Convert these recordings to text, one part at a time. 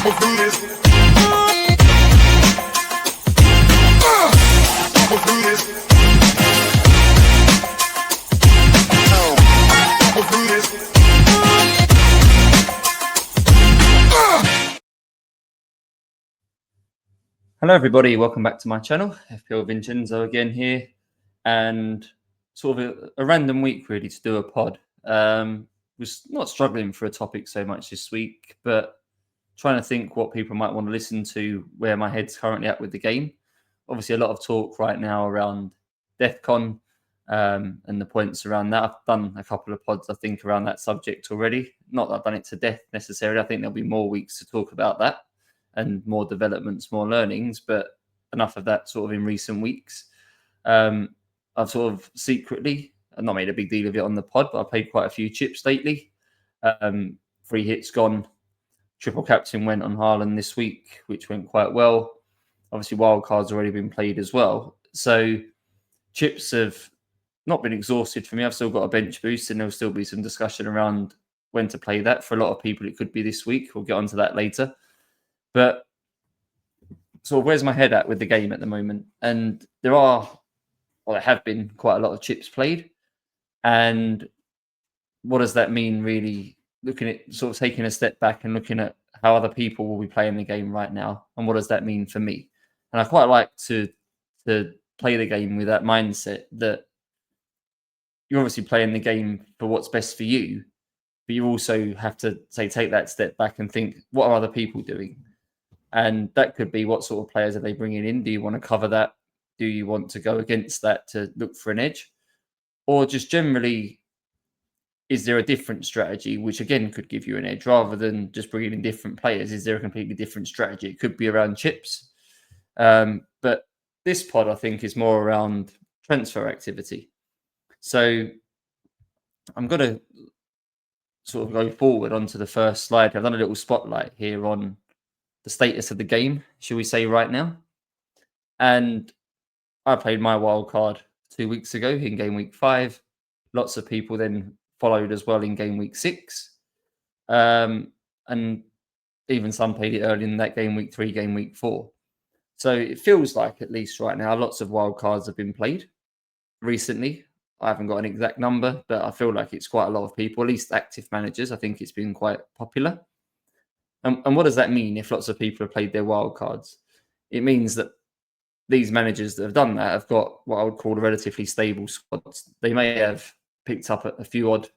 Hello everybody, welcome back to my channel. FPL Vincenzo again here, and sort of a random week really to do a pod. Was not struggling for a topic so much this week, but trying to think what people might want to listen to, where my head's currently at with the game. Obviously a lot of talk right now around DEFCON and the points around that. I've done a couple of pods I think around that subject already. Not that I've done it to death necessarily. I think there'll be more weeks to talk about that and more developments, more learnings, but enough of that sort of in recent weeks. I've sort of secretly, I've not made a big deal of it on the pod, but I've played quite a few chips lately. 3 hits gone. Triple captain went on Haaland this week, which went quite well. Obviously, wildcard's already been played as well. So chips have not been exhausted for me. I've still got a bench boost, and there'll still be some discussion around when to play that. For a lot of people, it could be this week. We'll get onto that later. But so where's my head at with the game at the moment? And there have been quite a lot of chips played. And what does that mean really? Looking at sort of taking a step back and looking at how other people will be playing the game right now. And what does that mean for me? And I quite like to play the game with that mindset that you're obviously playing the game for what's best for you, but you also have to take that step back and think, what are other people doing? And that could be what sort of players are they bringing in? Do you want to cover that? Do you want to go against that to look for an edge? Or just generally, is there a different strategy, which again could give you an edge rather than just bringing in different players? Is there a completely different strategy? It could be around chips. But this pod, I think, is more around transfer activity. So I'm going to sort of go forward onto the first slide. I've done a little spotlight here on the status of the game, shall we say, right now. And I played my wild card 2 weeks ago in game week 5. Lots of people then followed as well in game week 6. And even some played it early in that game week 3, game week 4. So it feels like, at least right now, lots of wild cards have been played recently. I haven't got an exact number, but I feel like it's quite a lot of people, at least active managers. I think it's been quite popular. And what does that mean if lots of people have played their wild cards? It means that these managers that have done that have got what I would call a relatively stable squad. They may have picked up a few odd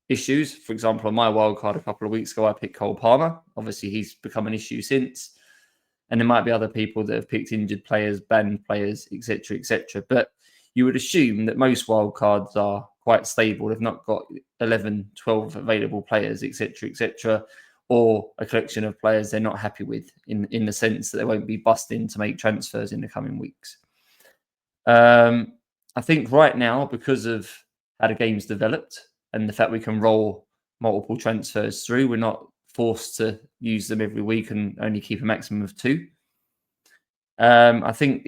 issues. For example, on my wild card a couple of weeks ago, I picked Cole Palmer. Obviously, he's become an issue since. And there might be other people that have picked injured players, banned players, etc., etc. But you would assume that most wild cards are quite stable. They've not got 11, 12 available players, etc., etc., or a collection of players they're not happy with in the sense that they won't be busting to make transfers in the coming weeks. I think right now, because of how the game's developed and the fact we can roll multiple transfers through, we're not forced to use them every week and only keep a maximum of 2. I think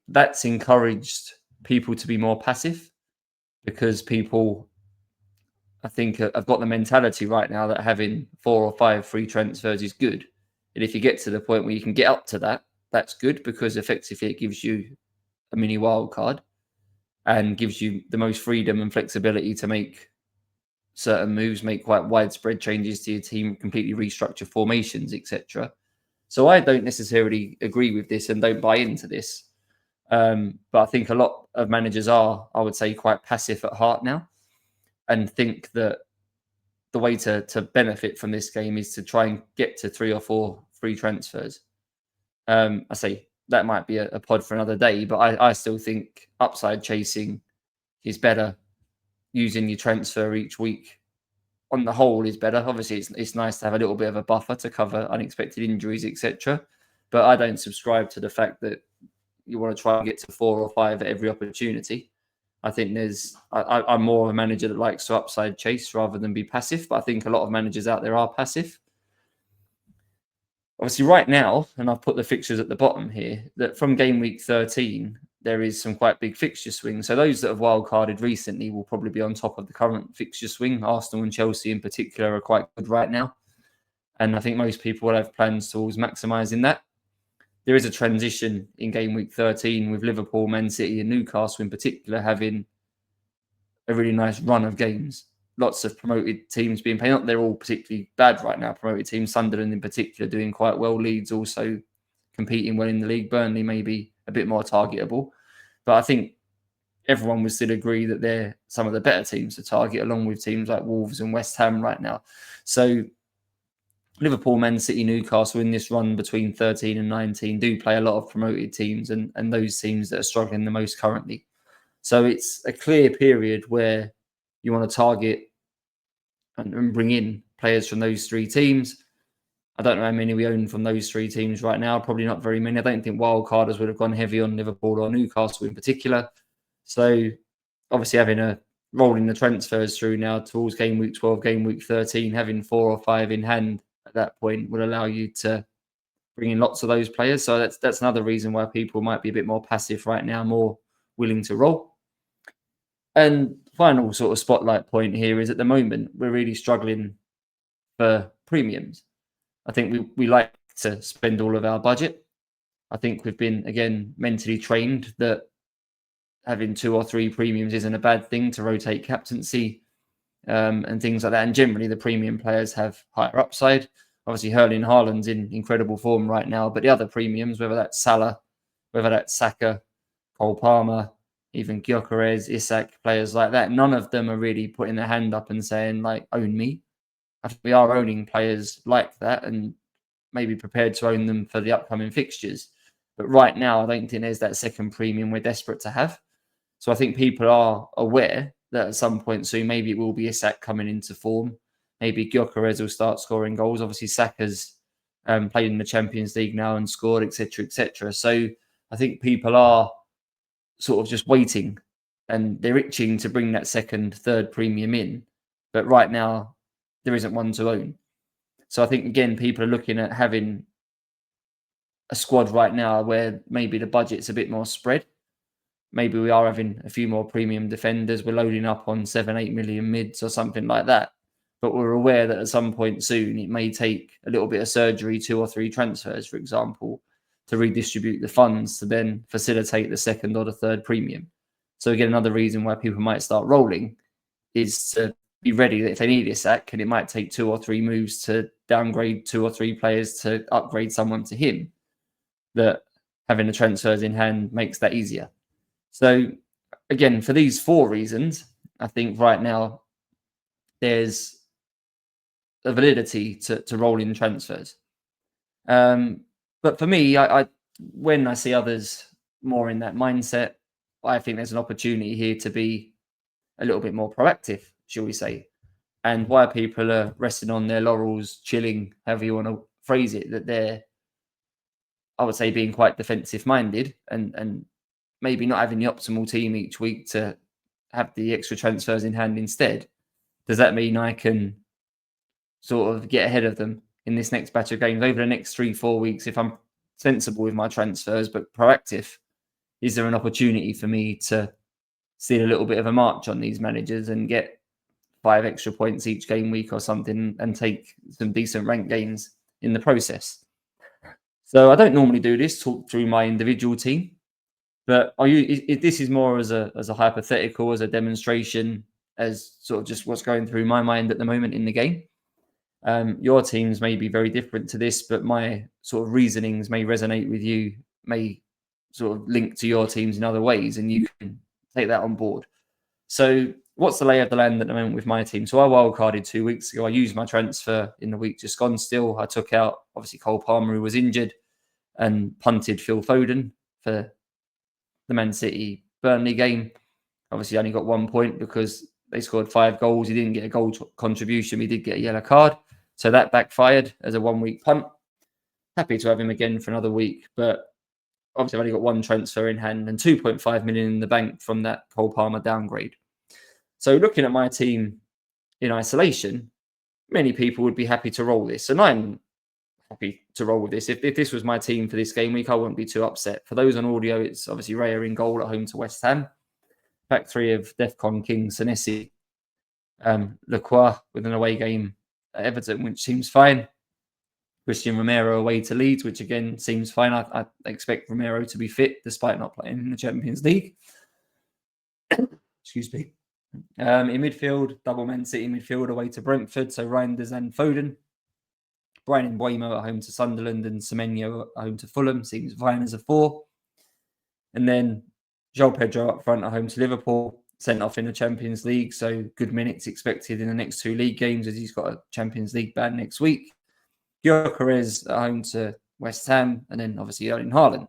that's encouraged people to be more passive, because people, I think, I've got the mentality right now that having 4 or 5 free transfers is good. And if you get to the point where you can get up to that, that's good, because effectively it gives you a mini wild card and gives you the most freedom and flexibility to make certain moves, make quite widespread changes to your team, completely restructure formations, etc. So I don't necessarily agree with this and don't buy into this. But I think a lot of managers are, I would say, quite passive at heart now, and think that the way to benefit from this game is to try and get to 3 or 4 free transfers. I say that might be a pod for another day, but I still think upside chasing is better. Using your transfer each week on the whole is better. Obviously, it's nice to have a little bit of a buffer to cover unexpected injuries, etc. But I don't subscribe to the fact that you want to try and get to 4 or 5 at every opportunity. I think I'm more of a manager that likes to upside chase rather than be passive. But I think a lot of managers out there are passive. Obviously, right now, and I've put the fixtures at the bottom here, that from game week 13, there is some quite big fixture swings. So those that have wildcarded recently will probably be on top of the current fixture swing. Arsenal and Chelsea in particular are quite good right now. And I think most people will have plans towards maximising that. There is a transition in game week 13 with Liverpool, Man City and Newcastle in particular having a really nice run of games. Lots of promoted teams being played. Not they're all particularly bad right now. Promoted teams, Sunderland in particular, doing quite well. Leeds also competing well in the league. Burnley maybe a bit more targetable. But I think everyone would still agree that they're some of the better teams to target, along with teams like Wolves and West Ham right now. So Liverpool, Man City, Newcastle in this run between 13 and 19 do play a lot of promoted teams and those teams that are struggling the most currently. So it's a clear period where you want to target and bring in players from those three teams. I don't know how many we own from those three teams right now. Probably not very many. I don't think wildcarders would have gone heavy on Liverpool or Newcastle in particular. So obviously having a rolling the transfers through now towards game week 12, game week 13, having 4 or 5 in hand at that point would allow you to bring in lots of those players. So that's another reason why people might be a bit more passive right now, more willing to roll. And final sort of spotlight point here is at the moment, we're really struggling for premiums. I think we like to spend all of our budget. I think we've been, again, mentally trained that having 2 or 3 premiums isn't a bad thing to rotate captaincy and things like that. And generally, the premium players have higher upside. Obviously, Erling Haaland's in incredible form right now, but the other premiums, whether that's Salah, whether that's Saka, Cole Palmer, even Gyökeres, Isak, players like that, none of them are really putting their hand up and saying, like, own me. I think we are owning players like that and maybe prepared to own them for the upcoming fixtures. But right now, I don't think there's that second premium we're desperate to have. So I think people are aware that at some point soon, maybe it will be Isak coming into form. Maybe Gyökeres will start scoring goals. Obviously, Saka's played in the Champions League now and scored, etc., etc. So I think people are sort of just waiting and they're itching to bring that second, third premium in. But right now, there isn't one to own. So I think, again, people are looking at having a squad right now where maybe the budget's a bit more spread. Maybe we are having a few more premium defenders. We're loading up on 7-8 million mids or something like that. But we're aware that at some point soon, it may take a little bit of surgery, 2 or 3 transfers, for example, to redistribute the funds to then facilitate the second or the third premium. So again, another reason why people might start rolling is to be ready that if they need Isak, and it might take 2 or 3 moves to downgrade 2 or 3 players to upgrade someone to him, that having the transfers in hand makes that easier. So again, for these 4 reasons, I think right now there's a validity to roll in transfers. But for me, I when I see others more in that mindset, I think there's an opportunity here to be a little bit more proactive, shall we say. And why people are resting on their laurels, chilling, however you want to phrase it, that they're, I would say, being quite defensive minded and maybe not having the optimal team each week to have the extra transfers in hand instead. Does that mean I can sort of get ahead of them in this next batch of games over the next 3-4 weeks if I'm sensible with my transfers but proactive? Is there an opportunity for me to see a little bit of a march on these managers and get 5 extra points each game week or something and take some decent rank gains in the process? So I don't normally do this, talk through my individual team, but this is more as a hypothetical, as a demonstration, as sort of just what's going through my mind at the moment in the game. Your teams may be very different to this, but my sort of reasonings may resonate with you, may sort of link to your teams in other ways, and you can take that on board. So what's the lay of the land at the moment with my team? So I wildcarded 2 weeks ago. I used my transfer in the week just gone still. I took out, obviously, Cole Palmer, who was injured, and punted Phil Foden for the Man City Burnley game. Obviously, only got 1 point because they scored 5 goals. He didn't get a goal contribution. He did get a yellow card. So that backfired as a 1 week punt. Happy to have him again for another week. But obviously, I've only got 1 transfer in hand and 2.5 million in the bank from that Cole Palmer downgrade. So looking at my team in isolation, many people would be happy to roll this. And I'm happy to roll with this. If this was my team for this game week, I wouldn't be too upset. For those on audio, it's obviously Raya in goal at home to West Ham. Back 3 of Defcon King, Senesi, Lacroix with an away game at Everton, which seems fine. Christian Romero away to Leeds, which again seems fine. I expect Romero to be fit despite not playing in the Champions League. Excuse me. In midfield, double Man City midfield away to Brentford. So Reinders and Foden. Brian Mbeumo at home to Sunderland and Semenyo at home to Fulham. Seems fine as a 4. And then Joel Pedro up front at home to Liverpool. Sent off in the Champions League. So good minutes expected in the next 2 league games as he's got a Champions League ban next week. Gyökeres at home to West Ham. And then obviously Erling Haaland.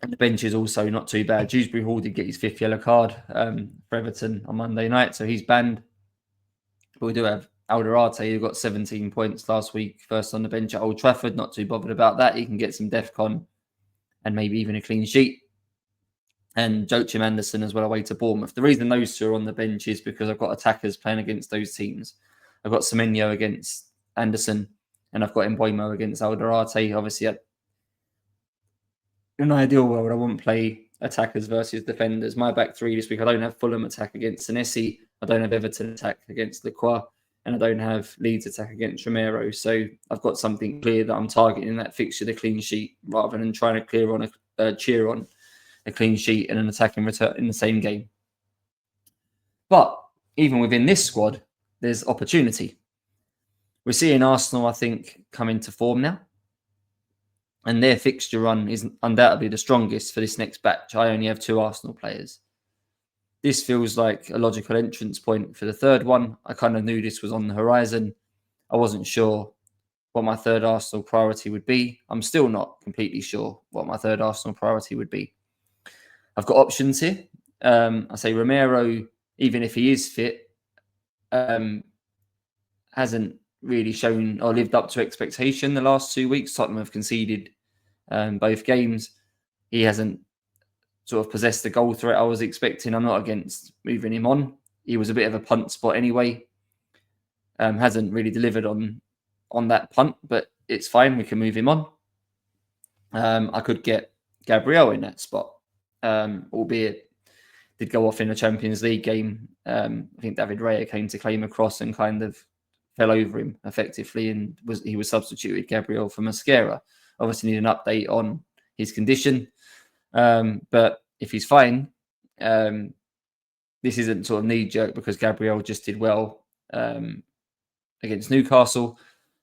And the bench is also not too bad. Dewsbury Hall did get his 5th yellow card for Everton on Monday night. So he's banned. But we do have Alderete, who got 17 points last week, first on the bench at Old Trafford. Not too bothered about that. He can get some DEFCON and maybe even a clean sheet. And Joachim Anderson as well away to Bournemouth. The reason those 2 are on the bench is because I've got attackers playing against those teams. I've got Semenyo against Anderson and I've got Mbeumo against Alderete. Obviously, in an ideal world, I wouldn't play attackers versus defenders. My back 3 this week, I don't have Fulham attack against Senesi. I don't have Everton attack against Lacroix. And I don't have Leeds attack against Romero. So I've got something clear that I'm targeting in that fixture, the clean sheet, rather than trying to cheer on a clean sheet and an attacking return in the same game. But even within this squad, there's opportunity. We're seeing Arsenal, I think, come into form now. And their fixture run is undoubtedly the strongest for this next batch. I only have 2 Arsenal players. This feels like a logical entrance point for the 3rd one. I kind of knew this was on the horizon. I wasn't sure what my 3rd Arsenal priority would be. I'm still not completely sure what my 3rd Arsenal priority would be. I've got options here. I say Romero, even if he is fit, hasn't really shown or lived up to expectation the last 2 weeks. Tottenham have conceded both games. He hasn't sort of possessed the goal threat I was expecting. I'm not against moving him on. He was a bit of a punt spot anyway. Hasn't really delivered on that punt, but it's fine. We can move him on. I could get Gabriel in that spot, albeit did go off in a Champions League game. I think David Raya came to claim a cross and kind of fell over him effectively, and he was substituted Gabriel for Mosquera. Obviously need an update on his condition. But if he's fine, this isn't sort of knee-jerk because Gabriel just did well against Newcastle.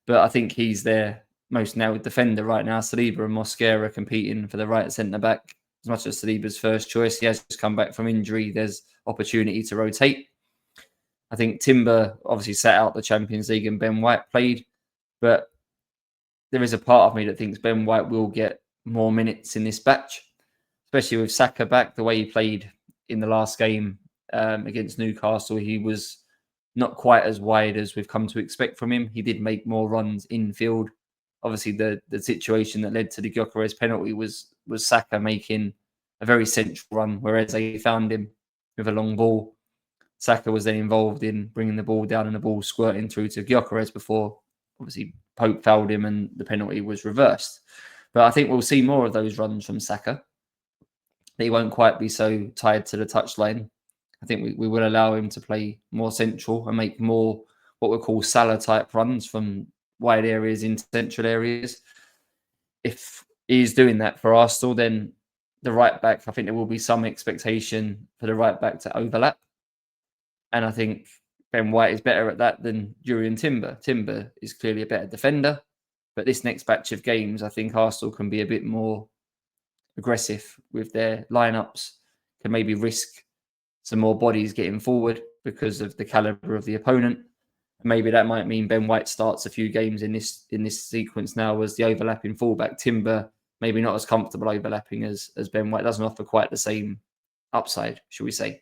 But I think he's their most nailed defender right now. Saliba and Mosquera competing for the right centre-back. As much as Saliba's first choice, he has just come back from injury. There's opportunity to rotate. I think Timber obviously sat out the Champions League and Ben White played. But there is a part of me that thinks Ben White will get more minutes in this batch, especially with Saka back. The way he played in the last game against Newcastle, he was not quite as wide as we've come to expect from him. He did make more runs infield. Obviously, the situation that led to the Gyökeres penalty was Saka making a very central run, whereas they found him with a long ball. Saka was then involved in bringing the ball down and the ball squirting through to Gyökeres before, obviously, Pope fouled him and the penalty was reversed. But I think we'll see more of those runs from Saka. He won't quite be so tied to the touchline. I think we will allow him to play more central and make more what we call Salah-type runs from wide areas into central areas. If he's doing that for Arsenal, then the right back, I think there will be some expectation for the right back to overlap. And I think Ben White is better at that than Jurriën Timber. Timber is clearly a better defender. But this next batch of games, I think Arsenal can be a bit more aggressive with their lineups, can maybe risk some more bodies getting forward because of the caliber of the opponent. Maybe that might mean Ben White starts a few games in this sequence now as the overlapping fullback. Timber, maybe not as comfortable overlapping as Ben White, doesn't offer quite the same upside, should we say.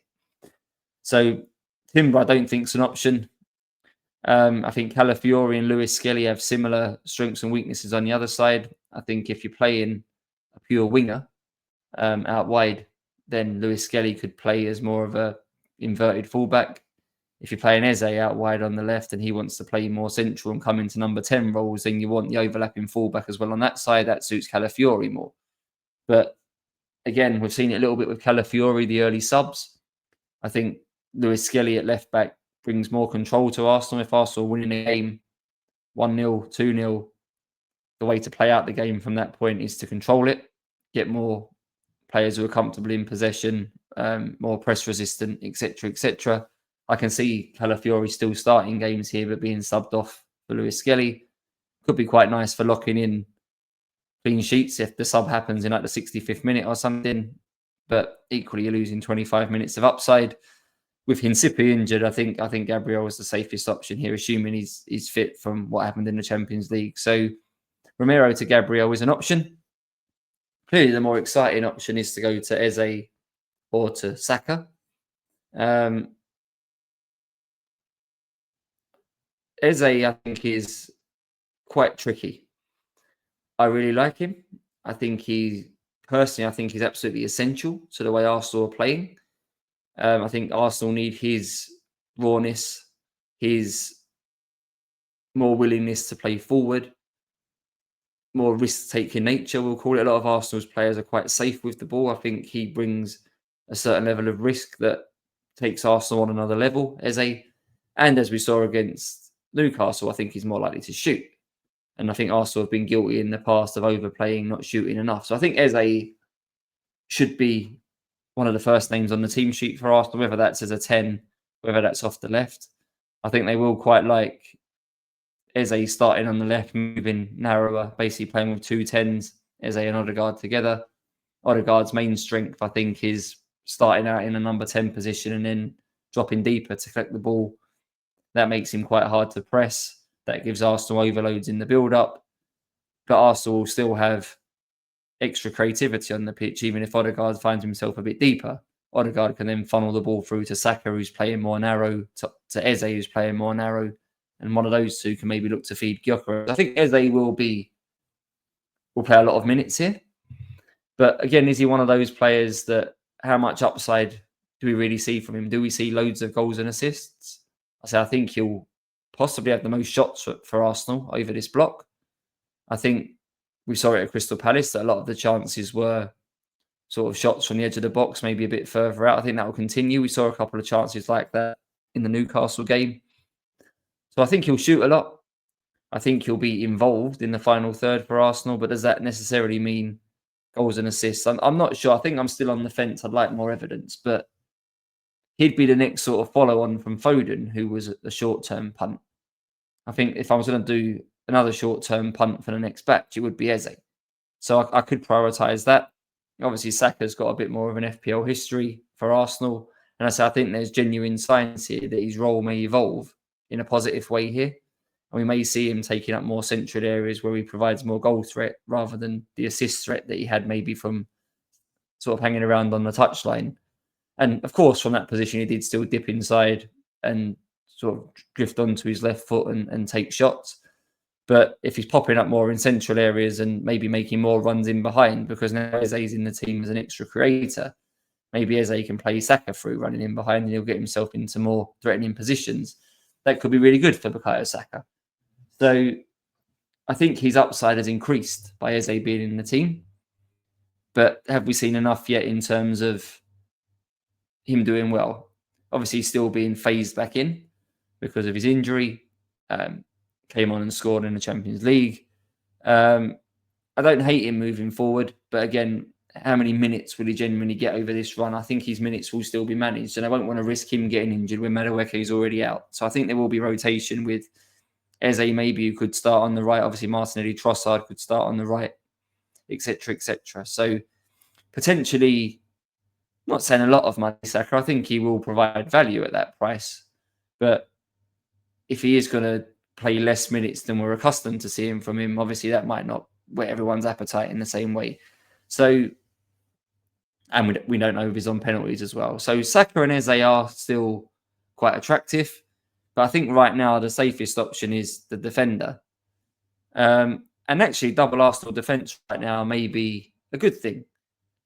So Timber, I don't think is an option. I think Calafiori and Lewis Skelly have similar strengths and weaknesses on the other side. I think if you're playing a pure winger out wide, then Lewis Skelly could play as more of a inverted fullback. If you're playing Eze out wide on the left and he wants to play more central and come into number 10 roles, then you want the overlapping fullback as well on that side. That suits Calafiori more. But again, we've seen it a little bit with Calafiori, the early subs. I think Lewis Skelly at left back brings more control to Arsenal. If Arsenal are winning a game, 1-0, 2-0, the way to play out the game from that point is to control it, get more players who are comfortable in possession, more press resistant, etc., etc. I can see Calafiori still starting games here, but being subbed off for Lewis Skelly could be quite nice for locking in clean sheets if the sub happens in like the 65th minute or something. But equally, you're losing 25 minutes of upside. With Hincipie injured, I think Gabriel was the safest option here, assuming he's fit from what happened in the Champions League. So Romero to Gabriel is an option. Clearly, the more exciting option is to go to Eze or to Saka. Eze, I think, is quite tricky. I really like him. I think he's absolutely essential to the way Arsenal are playing. I think Arsenal need his rawness, his more willingness to play forward, more risk-taking nature, we'll call it. A lot of Arsenal's players are quite safe with the ball. I think he brings a certain level of risk that takes Arsenal on another level. And as we saw against Newcastle, I think he's more likely to shoot. And I think Arsenal have been guilty in the past of overplaying, not shooting enough. So I think Eze should be one of the first names on the team sheet for Arsenal, whether that's as a 10, whether that's off the left. I think they will quite like Eze starting on the left, moving narrower, basically playing with 2 10s, Eze and Odegaard together. Odegaard's main strength, I think, is starting out in a number 10 position and then dropping deeper to collect the ball. That makes him quite hard to press. That gives Arsenal overloads in the build-up. But Arsenal will still have extra creativity on the pitch, even if Odegaard finds himself a bit deeper. Odegaard can then funnel the ball through to Saka, who's playing more narrow, to Eze, who's playing more narrow. And one of those two can maybe look to feed Gyökeres. I think Eze will play a lot of minutes here. But again, is he one of those players that how much upside do we really see from him? Do we see loads of goals and assists? I think he'll possibly have the most shots for Arsenal over this block. I think we saw it at Crystal Palace that a lot of the chances were sort of shots from the edge of the box, maybe a bit further out. I think that will continue. We saw a couple of chances like that in the Newcastle game. So I think he'll shoot a lot. I think he'll be involved in the final third for Arsenal, but does that necessarily mean goals and assists? I'm not sure. I think I'm still on the fence. I'd like more evidence, but he'd be the next sort of follow-on from Foden, who was a short-term punt. I think if I was going to do another short-term punt for the next batch, it would be Eze. So I could prioritise that. Obviously, Saka's got a bit more of an FPL history for Arsenal. And I think there's genuine signs here that his role may evolve in a positive way here. And we may see him taking up more central areas where he provides more goal threat rather than the assist threat that he had maybe from sort of hanging around on the touchline. And of course, from that position, he did still dip inside and sort of drift onto his left foot and take shots. But if he's popping up more in central areas and maybe making more runs in behind, because now Eze's in the team as an extra creator, maybe Eze can play Saka through running in behind and he'll get himself into more threatening positions. That could be really good for Bukayo Saka. So I think his upside has increased by Eze being in the team. But have we seen enough yet in terms of him doing well? Obviously, he's still being phased back in because of his injury. Came on and scored in the Champions League. I don't hate him moving forward, but again, how many minutes will he genuinely get over this run? I think his minutes will still be managed, and I won't want to risk him getting injured when Madueke is already out. So I think there will be rotation with Eze, maybe who could start on the right. Obviously, Martinelli, Trossard could start on the right, etc., etc. So potentially, I'm not saying a lot of money, Saka. I think he will provide value at that price, but if he is going to play less minutes than we're accustomed to seeing from him, obviously that might not whet everyone's appetite in the same way. So, and we don't know if he's on penalties as well. So Saka and Eze are still quite attractive, but I think right now the safest option is the defender. And actually, double Arsenal defence right now may be a good thing.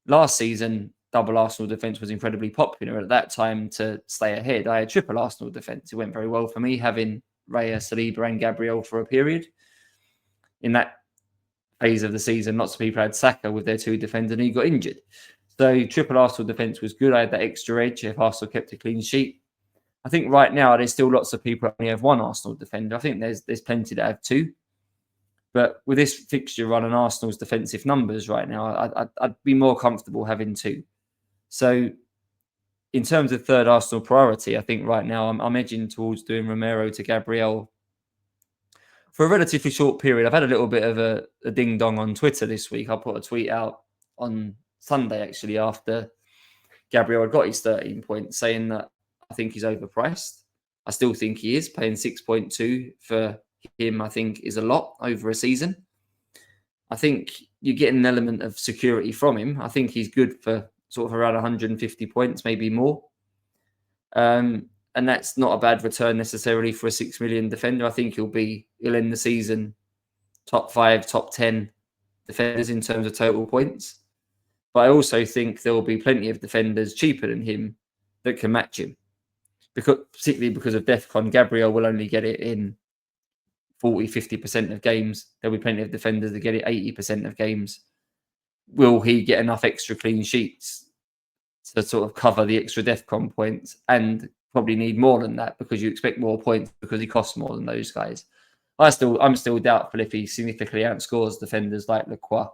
Last season, double Arsenal defence was incredibly popular at that time to stay ahead. I had triple Arsenal defence. It went very well for me, having Raya, Saliba and Gabriel for a period. In that phase of the season, lots of people had Saka with their 2 defenders and he got injured. So triple Arsenal defence was good. I had that extra edge if Arsenal kept a clean sheet. I think right now there's still lots of people who only have one Arsenal defender. I think there's plenty that have two. But with this fixture run and Arsenal's defensive numbers right now, I'd be more comfortable having two. So in terms of third Arsenal priority, I think right now I'm edging towards doing Romero to Gabriel for a relatively short period. I've had a little bit of a ding dong on Twitter this week. I put a tweet out on Sunday, actually, after Gabriel had got his 13 points, saying that I think he's overpriced. I still think he is. Paying 6.2 for him, I think, is a lot over a season. I think you get an element of security from him. I think he's good for sort of around 150 points, maybe more. And that's not a bad return necessarily for a 6 million defender. I think he'll end the season top 5, top 10 defenders in terms of total points. But I also think there will be plenty of defenders cheaper than him that can match him. Particularly because of DEFCON, Gabriel will only get it in 40, 50% of games. There'll be plenty of defenders that get it 80% of games. Will he get enough extra clean sheets to sort of cover the extra DEFCON points, and probably need more than that because you expect more points because he costs more than those guys? I'm still doubtful if he significantly outscores defenders like Lacroix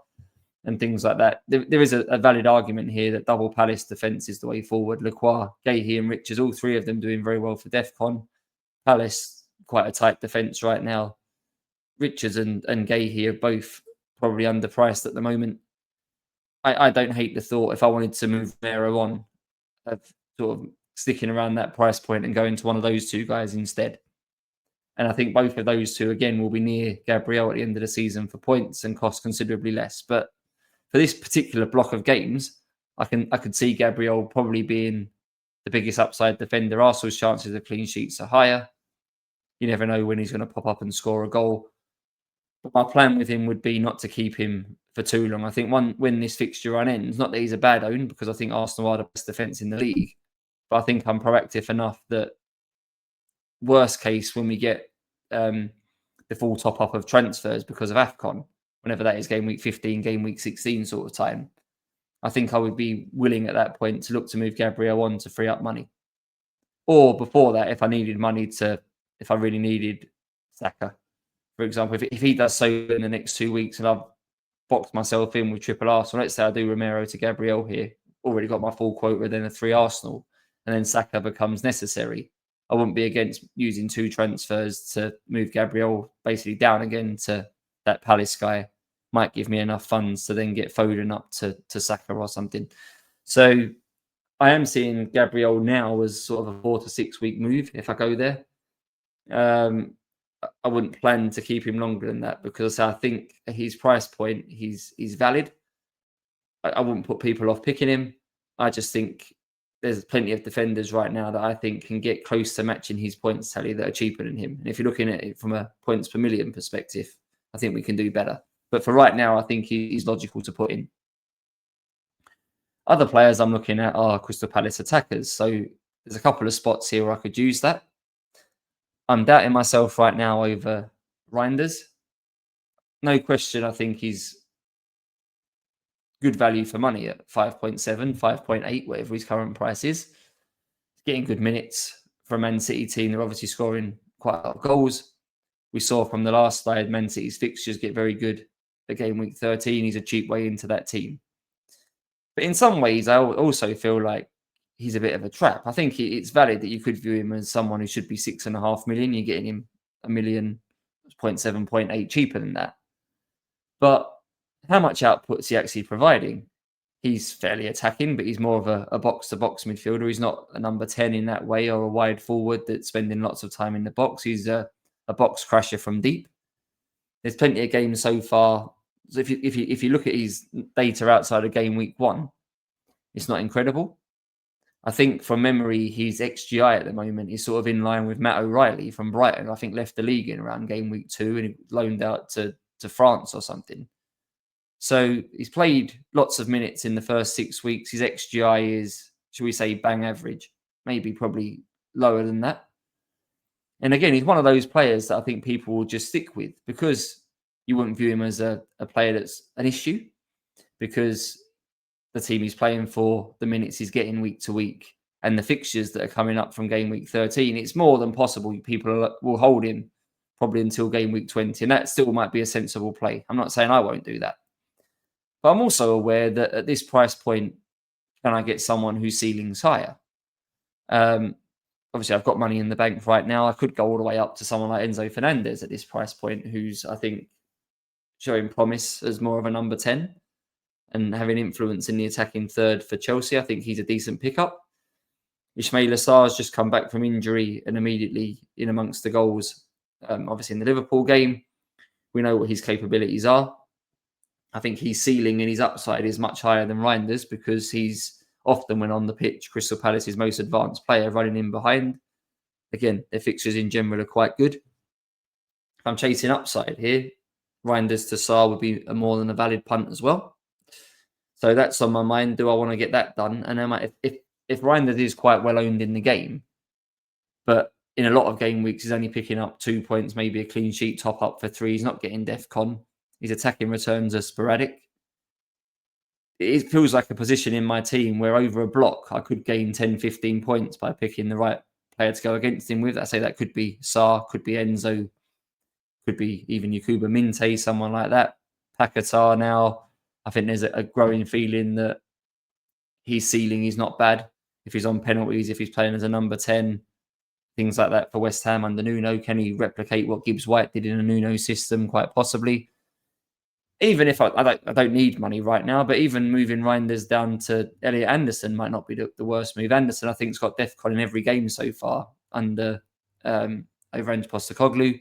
and things like that. There is a valid argument here that double Palace defence is the way forward. Lacroix, Gahey and Richards, all three of them doing very well for DEFCON. Palace, quite a tight defence right now. Richards and Gahey are both probably underpriced at the moment. I don't hate the thought, if I wanted to move Romero on, of sort of sticking around that price point and going to one of those two guys instead. And I think both of those two, again, will be near Gabriel at the end of the season for points and cost considerably less. But for this particular block of games, I could see Gabriel probably being the biggest upside defender. Arsenal's chances of clean sheets are higher. You never know when he's going to pop up and score a goal. But my plan with him would be not to keep him for too long. I think when this fixture run ends, not that he's a bad own, because I think Arsenal are the best defence in the league, but I think I'm proactive enough that worst case, when we get the full top up of transfers because of AFCON, whenever that is, game week 15, game week 16 sort of time, I think I would be willing at that point to look to move Gabriel on to free up money. Or before that, if I really needed Saka, for example, if he does so in the next 2 weeks and I've boxed myself in with triple Arsenal, let's say I do Romero to Gabriel here, already got my full quota, then a 3 Arsenal, and then Saka becomes necessary, I wouldn't be against using 2 transfers to move Gabriel basically down again to that Palace guy. Might give me enough funds to then get Foden up to Saka or something. So I am seeing Gabriel now as sort of a 4 to 6 week move if I go there. I wouldn't plan to keep him longer than that because I think at his price point, he's valid. I wouldn't put people off picking him. I just think there's plenty of defenders right now that I think can get close to matching his points tally that are cheaper than him. And if you're looking at it from a points per million perspective, I think we can do better. But for right now, I think he's logical to put in. Other players I'm looking at are Crystal Palace attackers. So there's a couple of spots here where I could use that. I'm doubting myself right now over Reinders. No question, I think he's good value for money at 5.7, 5.8, whatever his current price is. He's getting good minutes for a Man City team. They're obviously scoring quite a lot of goals. We saw from the last slide, Man City's fixtures get very good at game week 13. He's a cheap way into that team. But in some ways, I also feel like he's a bit of a trap. I think it's valid that you could view him as someone who should be 6.5 million. You're getting him 1 million, 0.7, 0.8 cheaper than that. But how much output is he actually providing? He's fairly attacking, but he's more of a box-to-box midfielder. He's not a number 10 in that way or a wide forward that's spending lots of time in the box. He's a box crasher from deep. There's plenty of games so far. So if you look at his data outside of game week 1, it's not incredible. I think from memory, his XGI at the moment is sort of in line with Matt O'Reilly from Brighton. I think left the league in around game week 2 and he loaned out to France or something. So he's played lots of minutes in the first 6 weeks. His XGI is, should we say, bang average, maybe probably lower than that. And again, he's one of those players that I think people will just stick with because you wouldn't view him as a player that's an issue because the team he's playing for, the minutes he's getting week to week, and the fixtures that are coming up from game week 13, it's more than possible people will hold him probably until game week 20, and that still might be a sensible play. I'm not saying I won't do that. But I'm also aware that at this price point, can I get someone whose ceiling's higher? Obviously, I've got money in the bank right now. I could go all the way up to someone like Enzo Fernandez at this price point, who's, I think, showing promise as more of a number 10 and having influence in the attacking third for Chelsea. I think he's a decent pickup. Ismail Assar's just come back from injury and immediately in amongst the goals, obviously in the Liverpool game. We know what his capabilities are. I think his ceiling and his upside is much higher than Reinders because he's often, when on the pitch, Crystal Palace's most advanced player running in behind. Again, their fixtures in general are quite good. If I'm chasing upside here, Reinders to Sarr would be a more than a valid punt as well. So that's on my mind. Do I want to get that done? And then if Reinders is quite well owned in the game, but in a lot of game weeks, he's only picking up 2 points, maybe a clean sheet top up for 3. He's not getting DEFCON. His attacking returns are sporadic. It feels like a position in my team where over a block, I could gain 10, 15 points by picking the right player to go against him with. I say that could be Sarr, could be Enzo, could be even Yakuba Minte, someone like that. Paquetá now, I think there's a growing feeling that his ceiling is not bad. If he's on penalties, if he's playing as a number 10, things like that for West Ham under Nuno. Can he replicate what Gibbs White did in a Nuno system? Quite possibly. Even if I don't need money right now, but even moving Reinders down to Elliot Anderson might not be the worst move. Anderson, I think, has got DEFCON in every game so far under Ange Postecoglou.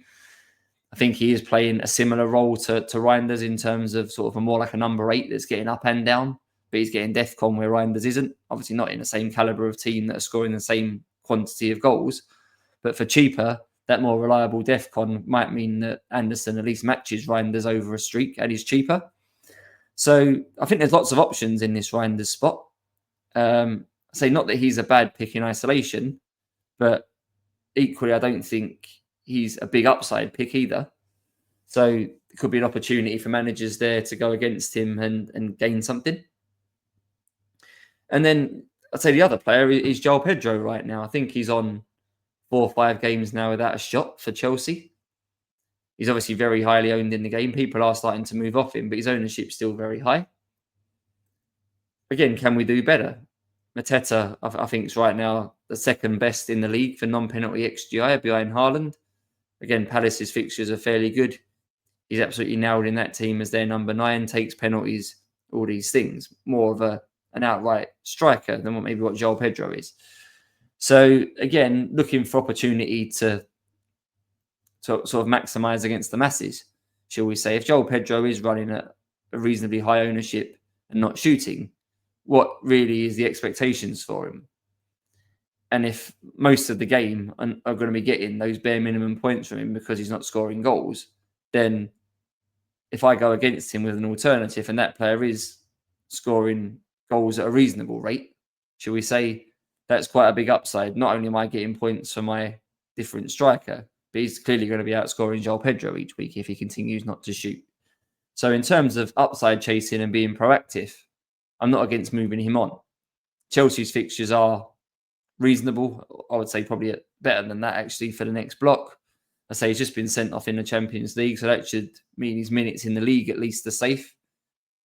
I think he is playing a similar role to Reinders in terms of sort of a more like a number 8 that's getting up and down, but he's getting DEFCON where Reinders isn't. Obviously not in the same caliber of team that are scoring the same quantity of goals, but for cheaper, that more reliable DEFCON might mean that Anderson at least matches Reinders over a streak and is cheaper. So I think there's lots of options in this Reinders spot. I say not that he's a bad pick in isolation, but equally, I don't think he's a big upside pick either. So it could be an opportunity for managers there to go against him and gain something. And then I'd say the other player is João Pedro right now. I think he's on 4 or 5 games now without a shot for Chelsea. He's obviously very highly owned in the game. People are starting to move off him, but his ownership's still very high. Again, can we do better? Mateta, I think, is right now the second best in the league for non-penalty XGI behind Haaland. Again, Palace's fixtures are fairly good. He's absolutely nailed in that team as their number 9, takes penalties, all these things. More of an outright striker than what João Pedro is. So again, looking for opportunity to sort of maximise against the masses, shall we say. If João Pedro is running at a reasonably high ownership and not shooting, what really is the expectations for him? And if most of the game are going to be getting those bare minimum points from him because he's not scoring goals, then if I go against him with an alternative and that player is scoring goals at a reasonable rate, shall we say, that's quite a big upside. Not only am I getting points for my different striker, but he's clearly going to be outscoring João Pedro each week if he continues not to shoot. So in terms of upside chasing and being proactive, I'm not against moving him on. Chelsea's fixtures are reasonable. I would say probably better than that, actually, for the next block. I say he's just been sent off in the Champions League, so that should mean his minutes in the league at least are safe.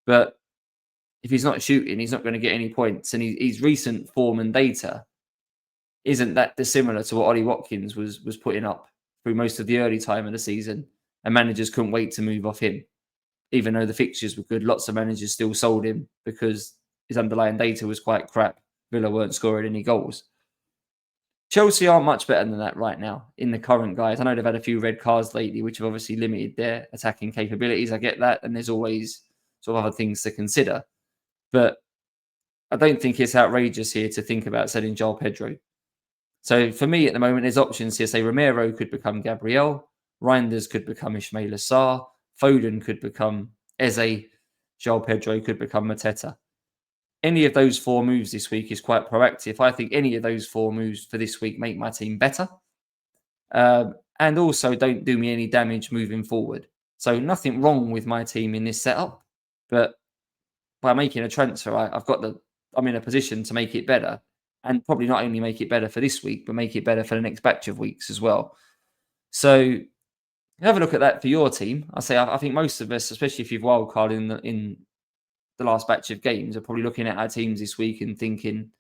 But if he's not shooting, he's not going to get any points. And his recent form and data isn't that dissimilar to what Ollie Watkins was putting up through most of the early time of the season. And managers couldn't wait to move off him. Even though the fixtures were good, lots of managers still sold him because his underlying data was quite crap. Villa weren't scoring any goals. Chelsea aren't much better than that right now in the current guys. I know they've had a few red cards lately, which have obviously limited their attacking capabilities. I get that. And there's always sort of other things to consider. But I don't think it's outrageous here to think about selling João Pedro. So for me at the moment, there's options here. Say Romero could become Gabriel. Reinders could become Ismail Assar. Foden could become Eze. João Pedro could become Mateta. Any of those 4 moves this week is quite proactive. I think any of those 4 moves for this week make my team better. And also don't do me any damage moving forward. So nothing wrong with my team in this setup. But by making a transfer, I'm in a position to make it better and probably not only make it better for this week, but make it better for the next batch of weeks as well. So have a look at that for your team. I think most of us, especially if you've wildcard in the last batch of games, are probably looking at our teams this week and thinking,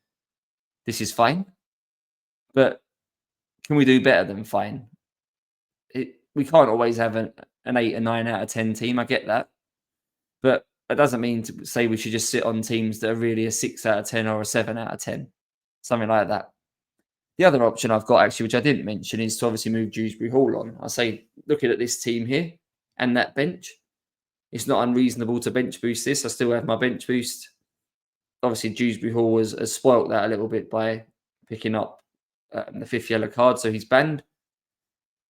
this is fine. But can we do better than fine? We can't always have an 8 or 9 out of 10 team. I get that. But that doesn't mean to say we should just sit on teams that are really a 6 out of 10 or a 7 out of 10. Something like that. The other option I've got, actually, which I didn't mention, is to obviously move Dewsbury Hall on. I say, looking at this team here and that bench, it's not unreasonable to bench boost this. I still have my bench boost. Obviously, Dewsbury Hall has spoilt that a little bit by picking up the 5th yellow card, so he's banned.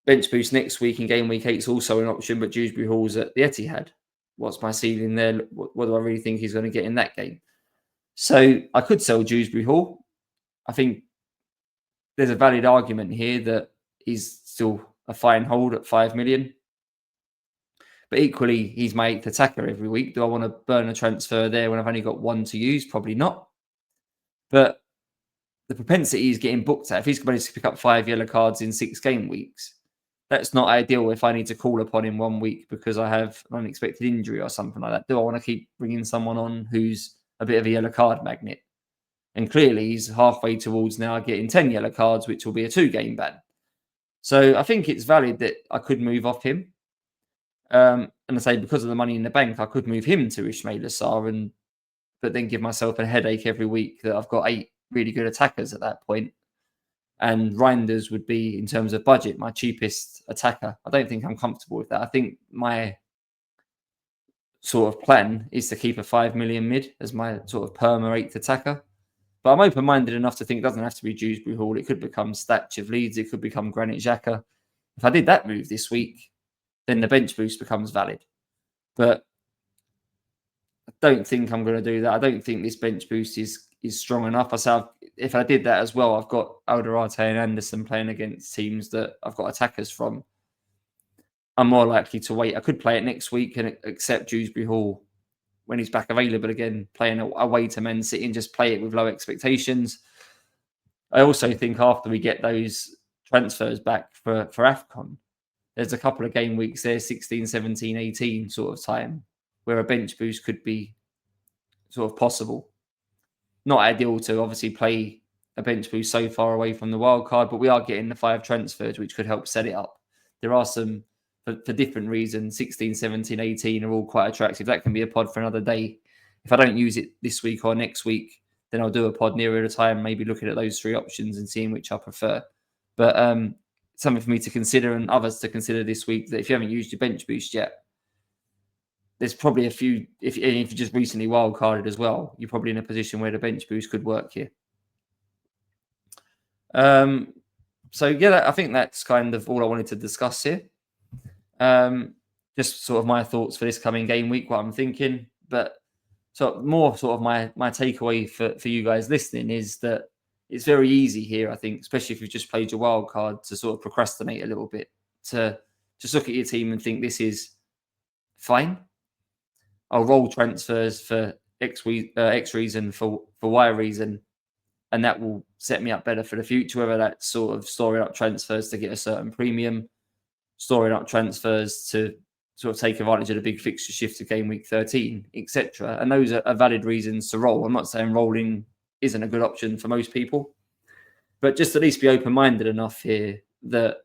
Bench boost next week in game week 8 is also an option, but Dewsbury Hall's at the Etihad. What's my ceiling there? What do I really think he's going to get in that game? So I could sell Dewsbury Hall. I think there's a valid argument here that he's still a fine hold at 5 million. But equally, he's my 8th attacker every week. Do I want to burn a transfer there when I've only got 1 to use? Probably not. But the propensity he's getting booked at, if he's managed to pick up 5 yellow cards in 6 game weeks, that's not ideal if I need to call upon him 1 week because I have an unexpected injury or something like that. Do I want to keep bringing someone on who's a bit of a yellow card magnet? And clearly, he's halfway towards now getting 10 yellow cards, which will be a 2-game ban. So I think it's valid that I could move off him. And I say, because of the money in the bank, I could move him to Ismail Assar, but then give myself a headache every week that I've got 8 really good attackers at that point. And Reinders would be, in terms of budget, my cheapest attacker. I don't think I'm comfortable with that. I think my sort of plan is to keep a 5 million mid as my sort of perma 8th attacker. But I'm open-minded enough to think it doesn't have to be Dewsbury Hall. It could become Statch of Leeds. It could become Granit Xhaka. If I did that move this week, then the bench boost becomes valid. But I don't think I'm going to do that. I don't think this bench boost is strong enough. If I did that as well, I've got Alderete and Anderson playing against teams that I've got attackers from. I'm more likely to wait. I could play it next week and accept Dewsbury Hall when he's back available again, playing away to Man City and just play it with low expectations. I also think after we get those transfers back for AFCON, there's a couple of game weeks there, 16, 17, 18 sort of time, where a bench boost could be sort of possible. Not ideal to obviously play a bench boost so far away from the wild card, but we are getting the 5 transfers, which could help set it up. There are some, for different reasons, 16, 17, 18 are all quite attractive. That can be a pod for another day. If I don't use it this week or next week, then I'll do a pod nearer the time, maybe looking at those 3 options and seeing which I prefer. But something for me to consider and others to consider this week, that if you haven't used your bench boost yet, there's probably a few, if you just recently wildcarded as well, you're probably in a position where the bench boost could work here. So yeah, I think that's kind of all I wanted to discuss here. Just sort of my thoughts for this coming game week, what I'm thinking. But so more sort of my takeaway for you guys listening is that it's very easy here, I think, especially if you've just played your wild card, to sort of procrastinate a little bit, to just look at your team and think this is fine. I'll roll transfers for X reason, for Y reason, and that will set me up better for the future, whether that's sort of storing up transfers to get a certain premium, storing up transfers to sort of take advantage of the big fixture shift to game week 13, etc. And those are valid reasons to roll. I'm not saying rolling isn't a good option for most people, but just at least be open-minded enough here that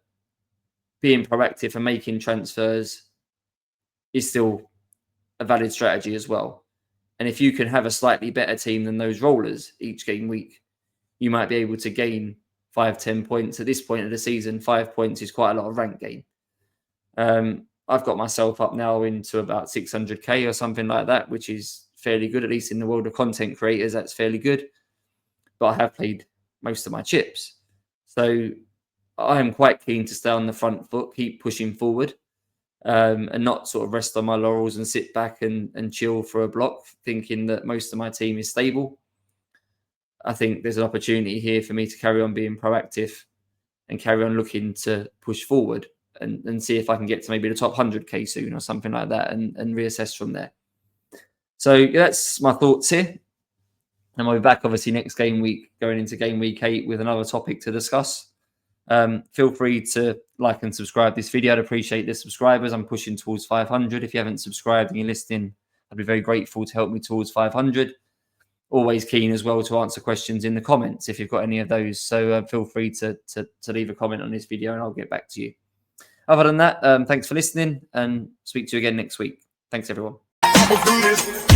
being proactive and making transfers is still a valid strategy as well. And if you can have a slightly better team than those rollers each game week, you might be able to gain 5-10 points. At this point of the season, 5 points is quite a lot of rank gain. I've got myself up now into about 600k or something like that, which is fairly good, at least in the world of content creators. That's fairly good. But I have played most of my chips. So I am quite keen to stay on the front foot, keep pushing forward, and not sort of rest on my laurels and sit back and chill for a block, thinking that most of my team is stable. I think there's an opportunity here for me to carry on being proactive and carry on looking to push forward and see if I can get to maybe the top 100k soon or something like that, and reassess from there. So that's my thoughts here. And we'll be back, obviously, next game week, going into game week 8 with another topic to discuss. Feel free to like and subscribe this video. I'd appreciate the subscribers. I'm pushing towards 500. If you haven't subscribed and you're listening, I'd be very grateful to help me towards 500. Always keen as well to answer questions in the comments if you've got any of those. So feel free to leave a comment on this video and I'll get back to you. Other than that, thanks for listening and speak to you again next week. Thanks, everyone. Let's do this.